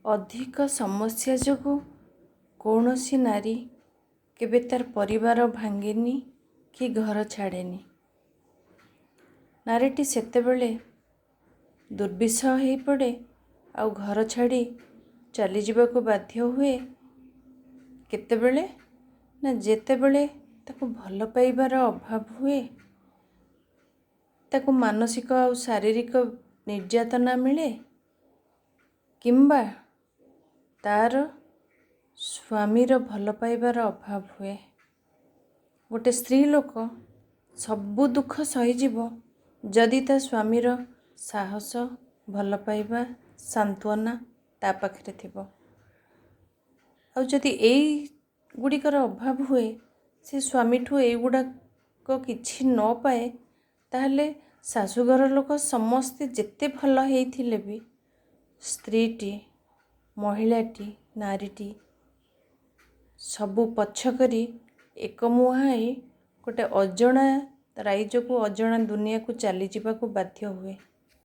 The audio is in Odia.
ଅଧିକ ସମସ୍ୟା ଯୋଗୁଁ କୌଣସି ନାରୀ କେବେ ତାର ପରିବାର ଭାଙ୍ଗେନି କି ଘର ଛାଡ଼େନି। ନାରୀଟି ସେତେବେଳେ ଦୁର୍ବିସହ ହେଇପଡ଼େ ଆଉ ଘର ଛାଡ଼ି ଚାଲିଯିବାକୁ ବାଧ୍ୟ ହୁଏ କେତେବେଳେ ନା ଯେତେବେଳେ ତାକୁ ଭଲ ପାଇବାର ଅଭାବ ହୁଏ, ତାକୁ ମାନସିକ ଆଉ ଶାରୀରିକ ନିର୍ଯାତନା ମିଳେ, କିମ୍ବା ତାର ସ୍ୱାମୀର ଭଲ ପାଇବାର ଅଭାବ ହୁଏ। ଗୋଟେ ସ୍ତ୍ରୀ ଲୋକ ସବୁ ଦୁଃଖ ସହିଯିବ ଯଦି ତା ସ୍ୱାମୀର ସାହସ, ଭଲ ପାଇବା, ସାନ୍ତ୍ୱନା ତା ପାଖରେ ଥିବ। ଆଉ ଯଦି ଏଇ ଗୁଡ଼ିକର ଅଭାବ ହୁଏ, ସେ ସ୍ୱାମୀଠୁ ଏଇଗୁଡ଼ାକ କିଛି ନ ପାଏ, ତାହେଲେ ଶାଶୁଘର ଲୋକ ସମସ୍ତେ ଯେତେ ଭଲ ହେଇଥିଲେ ବି ସ୍ତ୍ରୀଟି, ମହିଳାଟି, ନାରୀଟି ସବୁ ପଛ କରି ଏକମୁହାଁ ହେଇ ଗୋଟେ ଅଜଣା ରାଇଜକୁ, ଅଜଣା ଦୁନିଆକୁ ଚାଲିଯିବାକୁ ବାଧ୍ୟ ହୁଏ।